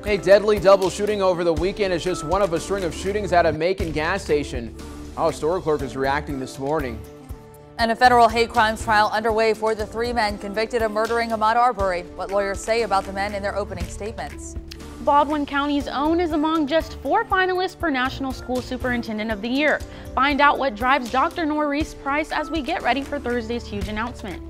A deadly double shooting over the weekend is just one of a string of shootings at a Macon gas station. Our store clerk is reacting this morning. And a federal hate crimes trial underway for the three men convicted of murdering Ahmaud Arbery. What lawyers say about the men in their opening statements. Baldwin County's own is among just 4 finalists for National School Superintendent of the Year. Find out what drives Dr. Norris Price as we get ready for Thursday's huge announcement.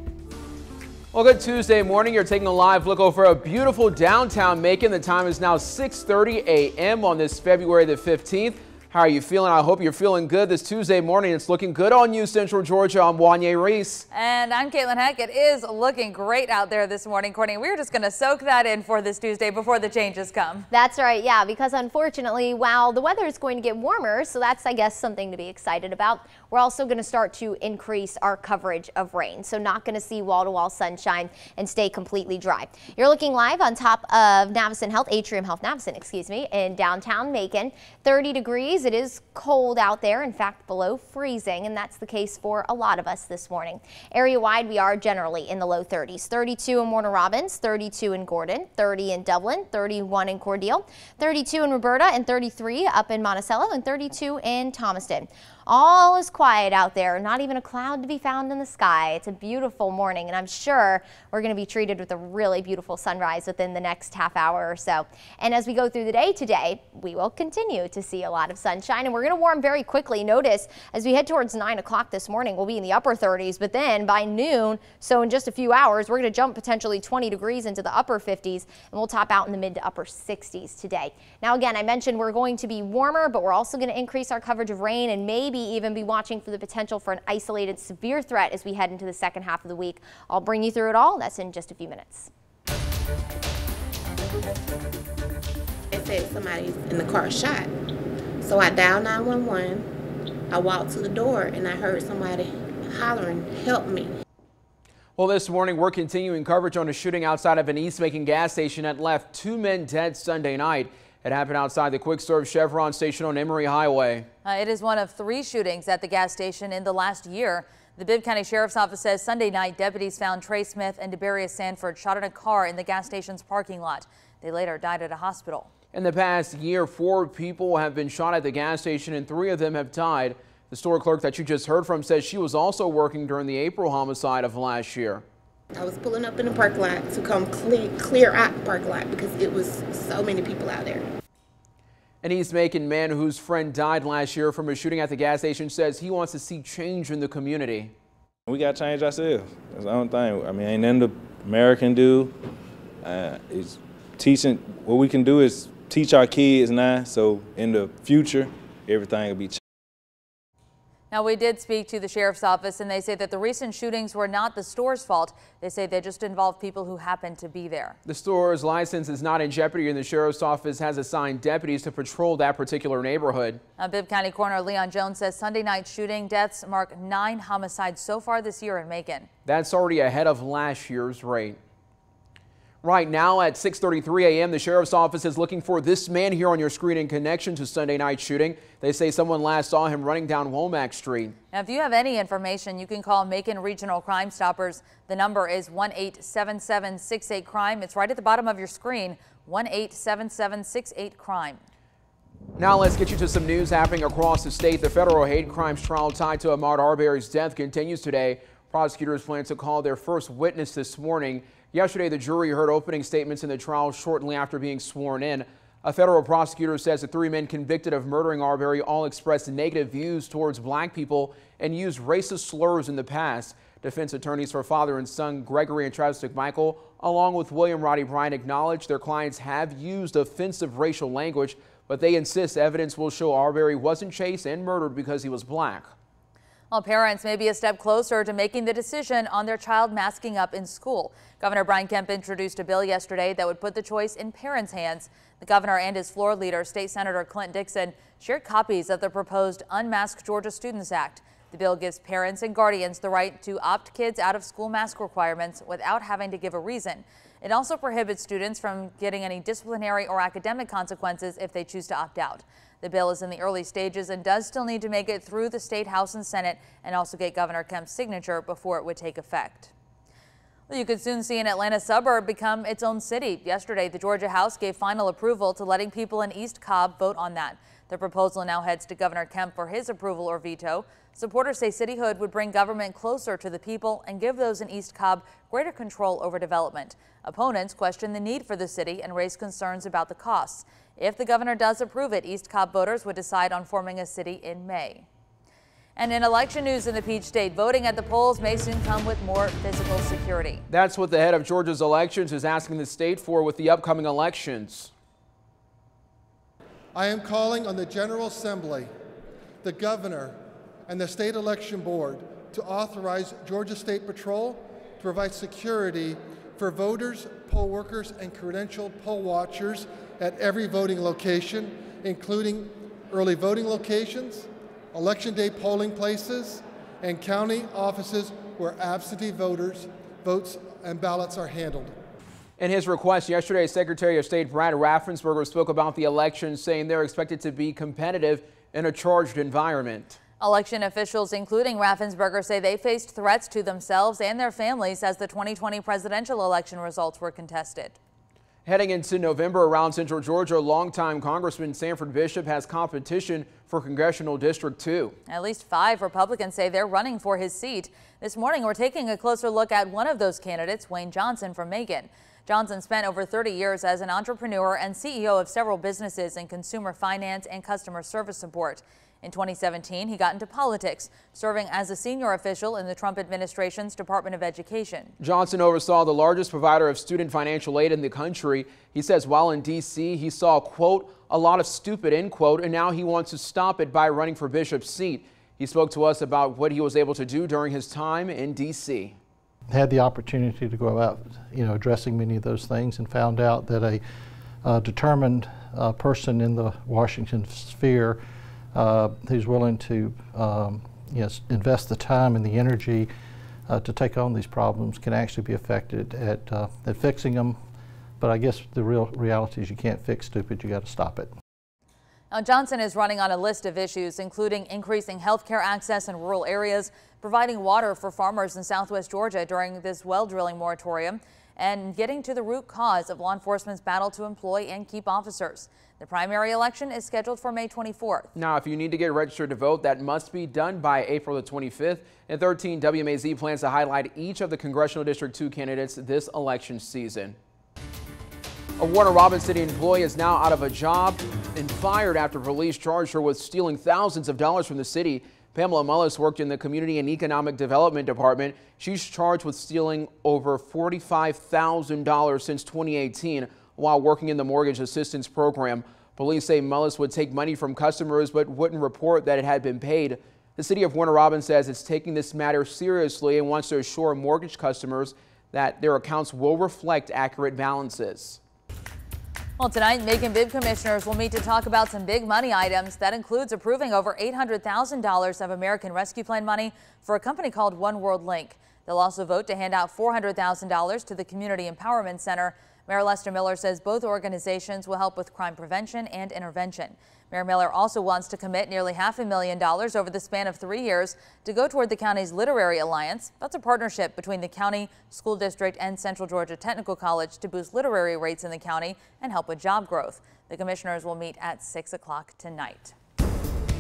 Well, good Tuesday morning. You're taking a live look over a beautiful downtown Macon. The time is now 6:30 a.m. on this February the 15th. How are you feeling? I hope you're feeling good this Tuesday morning. It's looking good on you, Central Georgia. I'm Wanye Reese. And I'm Caitlin Heck. It is looking great out there this morning, Courtney. We're just going to soak that in for this Tuesday before the changes come. That's right, yeah, because unfortunately, while the weather is going to get warmer, so that's, I guess, something to be excited about, we're also going to start to increase our coverage of rain. So not going to see wall-to-wall sunshine and stay completely dry. You're looking live on top of Navicin Health, Atrium Health Navicin, excuse me, in downtown Macon. 30 degrees. It is cold out there, in fact below freezing, and that's the case for a lot of us this morning. Area-wide, we are generally in the low 30s. 32 in Warner Robins, 32 in Gordon, 30 in Dublin, 31 in Cordele, 32 in Roberta, and 33 up in Monticello, and 32 in Thomaston. All is quiet out there, not even a cloud to be found in the sky. It's a beautiful morning, and I'm sure we're going to be treated with a really beautiful sunrise within the next half hour or so. And as we go through the day today, we will continue to see a lot of sunshine, and we're going to warm very quickly. Notice as we head towards 9 o'clock this morning, we'll be in the upper 30s, but then by noon, so in just a few hours, we're going to jump potentially 20 degrees into the upper 50s, and we'll top out in the mid to upper 60s today. Now, again, I mentioned we're going to be warmer, but we're also going to increase our coverage of rain and maybe even be watching for the potential for an isolated severe threat as we head into the second half of the week. I'll bring you through it all. That's in just a few minutes. It said somebody's in the car shot. So I dialed 911. I walked to the door and I heard somebody hollering, "Help me." Well, this morning we're continuing coverage on a shooting outside of an East Macon gas station that left 2 men dead Sunday night. It happened outside the quick serve Chevron station on Emory Highway. It is one of 3 shootings at the gas station in the last year. The Bibb County Sheriff's Office says Sunday night deputies found Trey Smith and DeBarius Sanford shot in a car in the gas station's parking lot. They later died at a hospital. In the past year, 4 people have been shot at the gas station and 3 of them have died. The store clerk that you just heard from says she was also working during the April homicide of last year. I was pulling up in the parking lot to come clear out the parking lot because it was so many people out there. An East Macon man whose friend died last year from a shooting at the gas station says he wants to see change in the community. We got to change ourselves. That's the only thing. I mean, ain't nothing the mayor can do. It's teaching. What we can do is teach our kids now, so in the future, everything will be changed. Now, we did speak to the sheriff's office, and they say that the recent shootings were not the store's fault. They say they just involved people who happened to be there. The store's license is not in jeopardy, and the sheriff's office has assigned deputies to patrol that particular neighborhood. Bibb County Coroner Leon Jones says Sunday night shooting deaths mark 9 homicides so far this year in Macon. That's already ahead of last year's rate. Right now at 6:33 a.m., the sheriff's office is looking for this man here on your screen in connection to Sunday night shooting. They say someone last saw him running down Womack Street. Now, if you have any information, you can call Macon Regional Crime Stoppers. The number is 1-877-68-CRIME. It's right at the bottom of your screen, 1-877-68-CRIME. Now let's get you to some news happening across the state. The federal hate crimes trial tied to Ahmaud Arbery's death continues today. Prosecutors plan to call their first witness this morning. Yesterday, the jury heard opening statements in the trial shortly after being sworn in. A federal prosecutor says the 3 men convicted of murdering Arbery all expressed negative views towards black people and used racist slurs in the past. Defense attorneys for father and son Gregory and Travis McMichael, along with William Roddy Bryant, acknowledged their clients have used offensive racial language, but they insist evidence will show Arbery wasn't chased and murdered because he was black. Well, parents may be a step closer to making the decision on their child masking up in school. Governor Brian Kemp introduced a bill yesterday that would put the choice in parents' hands. The governor and his floor leader, State Senator Clint Dixon, shared copies of the proposed Unmask Georgia Students Act. The bill gives parents and guardians the right to opt kids out of school mask requirements without having to give a reason. It also prohibits students from getting any disciplinary or academic consequences if they choose to opt out. The bill is in the early stages and does still need to make it through the State House and Senate and also get Governor Kemp's signature before it would take effect. Well, you could soon see an Atlanta suburb become its own city. Yesterday, the Georgia House gave final approval to letting people in East Cobb vote on that. The proposal now heads to Governor Kemp for his approval or veto. Supporters say cityhood would bring government closer to the people and give those in East Cobb greater control over development. Opponents question the need for the city and raise concerns about the costs. If the governor does approve it, East Cobb voters would decide on forming a city in May. And in election news in the Peach State, voting at the polls may soon come with more physical security. That's what the head of Georgia's elections is asking the state for with the upcoming elections. I am calling on the General Assembly, the governor, and the state election board to authorize Georgia State Patrol to provide security for voters, poll workers, and credentialed poll watchers at every voting location, including early voting locations, Election Day polling places, and county offices where absentee voters' votes and ballots are handled. In his request yesterday, Secretary of State Brad Raffensperger spoke about the election, saying they're expected to be competitive in a charged environment. Election officials, including Raffensperger, say they faced threats to themselves and their families as the 2020 presidential election results were contested. Heading into November around Central Georgia, longtime Congressman Sanford Bishop has competition for Congressional District 2. At least 5 Republicans say they're running for his seat. This morning, we're taking a closer look at one of those candidates, Wayne Johnson from Macon. Johnson spent over 30 years as an entrepreneur and CEO of several businesses in consumer finance and customer service support. In 2017, he got into politics, serving as a senior official in the Trump administration's Department of Education. Johnson oversaw the largest provider of student financial aid in the country. He says while in D.C., he saw, quote, a lot of stupid, end quote, and now he wants to stop it by running for Bishop's seat. He spoke to us about what he was able to do during his time in D.C. Had the opportunity to go out, addressing many of those things, and found out that a determined person in the Washington sphere who's willing to invest the time and the energy to take on these problems can actually be effective at fixing them. But I guess the real reality is you can't fix stupid, you got to stop it. Now, Johnson is running on a list of issues, including increasing health care access in rural areas, providing water for farmers in southwest Georgia during this well drilling moratorium, and getting to the root cause of law enforcement's battle to employ and keep officers. The primary election is scheduled for May 24th. Now, if you need to get registered to vote, that must be done by April the 25th. And 13 WMAZ plans to highlight each of the Congressional District 2 candidates this election season. A Warner Robins City employee is now out of a job and fired after police charged her with stealing thousands of dollars from the city. Pamela Mullis worked in the Community and Economic Development Department. She's charged with stealing over $45,000 since 2018 while working in the Mortgage Assistance Program. Police say Mullis would take money from customers but wouldn't report that it had been paid. The city of Warner Robins says it's taking this matter seriously and wants to assure mortgage customers that their accounts will reflect accurate balances. Well, tonight, Macon Bibb commissioners will meet to talk about some big money items. That includes approving over $800,000 of American Rescue Plan money for a company called One World Link. They'll also vote to hand out $400,000 to the Community Empowerment Center. Mayor Lester Miller says both organizations will help with crime prevention and intervention. Mayor Miller also wants to commit nearly $500,000 over the span of 3 years to go toward the county's Literary Alliance. That's a partnership between the county, school district, and Central Georgia Technical College to boost literary rates in the county and help with job growth. The commissioners will meet at 6 o'clock tonight. All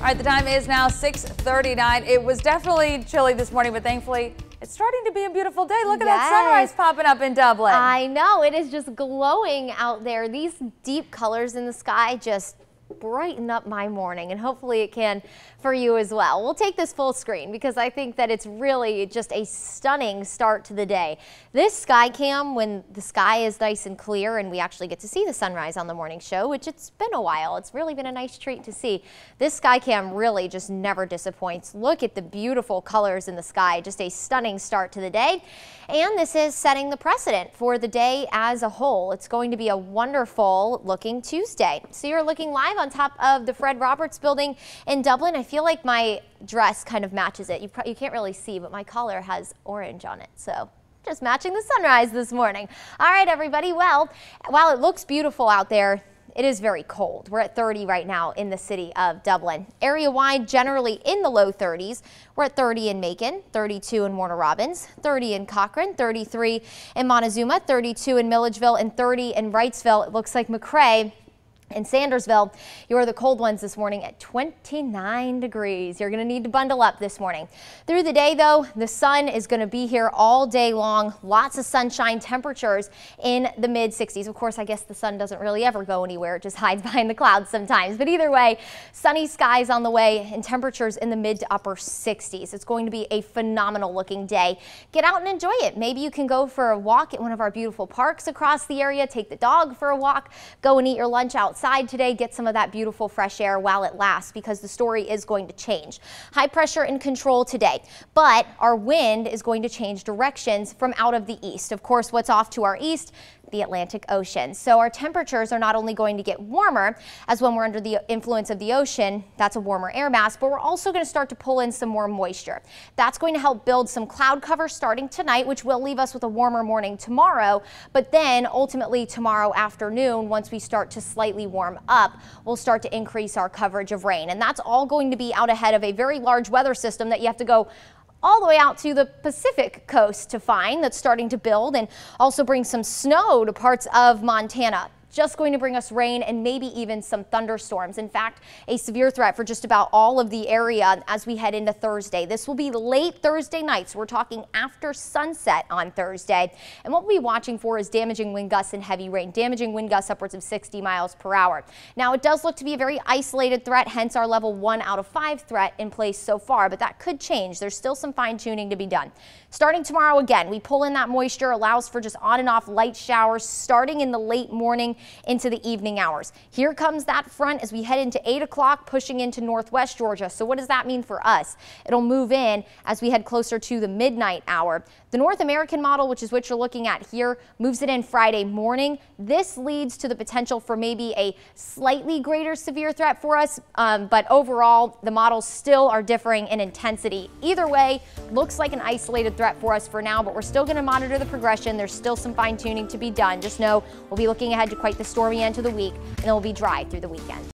right, the time is now 6:39. It was definitely chilly this morning, but thankfully it's starting to be a beautiful day. Look at that sunrise popping up in Dublin. I know, it is just glowing out there. These deep colors in the sky just brighten up my morning, and hopefully it can for you as well. We'll take this full screen because I think that it's really just a stunning start to the day. This sky cam, when the sky is nice and clear and we actually get to see the sunrise on the morning show, which it's been a while. It's really been a nice treat to see. This sky cam really just never disappoints. Look at the beautiful colors in the sky. Just a stunning start to the day. And this is setting the precedent for the day as a whole. It's going to be a wonderful looking Tuesday. So you're looking live on top of the Fred Roberts building in Dublin. I feel like my dress kind of matches it. You can't really see, but my collar has orange on it. So just matching the sunrise this morning. All right, everybody. Well, while it looks beautiful out there, it is very cold. We're at 30 right now in the city of Dublin. Area-wide, generally in the low 30s. We're at 30 in Macon, 32 in Warner Robins, 30 in Cochrane, 33 in Montezuma, 32 in Milledgeville, and 30 in Wrightsville. It looks like McRae in Sandersville, you are the cold ones this morning at 29 degrees. You're going to need to bundle up this morning. Through the day, though, the sun is going to be here all day long. Lots of sunshine, temperatures in the mid 60s. Of course, I guess the sun doesn't really ever go anywhere. It just hides behind the clouds sometimes. But either way, sunny skies on the way and temperatures in the mid to upper 60s. It's going to be a phenomenal looking day. Get out and enjoy it. Maybe you can go for a walk at one of our beautiful parks across the area. Take the dog for a walk. Go and eat your lunch outside today, get some of that beautiful fresh air while it lasts, because the story is going to change. High pressure in control today, but our wind is going to change directions from out of the east. Of course, what's off to our east? The Atlantic Ocean. So our temperatures are not only going to get warmer, as when we're under the influence of the ocean, that's a warmer air mass, but we're also going to start to pull in some more moisture. That's going to help build some cloud cover starting tonight, which will leave us with a warmer morning tomorrow. But then ultimately tomorrow afternoon, once we start to slightly warm up, we'll start to increase our coverage of rain. And that's all going to be out ahead of a very large weather system that you have to go all the way out to the Pacific coast to find, that's starting to build and also bring some snow to parts of Montana. Just going to bring us rain and maybe even some thunderstorms. In fact, a severe threat for just about all of the area as we head into Thursday. This will be late Thursday night, so we're talking after sunset on Thursday. And what we'll be watching for is damaging wind gusts and heavy rain, damaging wind gusts upwards of 60 miles per hour. Now, it does look to be a very isolated threat, hence our level 1 out of 5 threat in place so far, but that could change. There's still some fine tuning to be done. Starting tomorrow again, we pull in that moisture, allows for just on and off light showers starting in the late morning into the evening hours. Here comes that front as we head into 8 o'clock, pushing into northwest Georgia. So what does that mean for us? It'll move in as we head closer to the midnight hour. The North American model, which is what you're looking at here, moves it in Friday morning. This leads to the potential for maybe a slightly greater severe threat for us, but overall the models still are differing in intensity. Either way, looks like an isolated threat for us for now, but we're still going to monitor the progression. There's still some fine tuning to be done. Just know we'll be looking ahead to quite the stormy end to the week, and then we'll be dry through the weekend.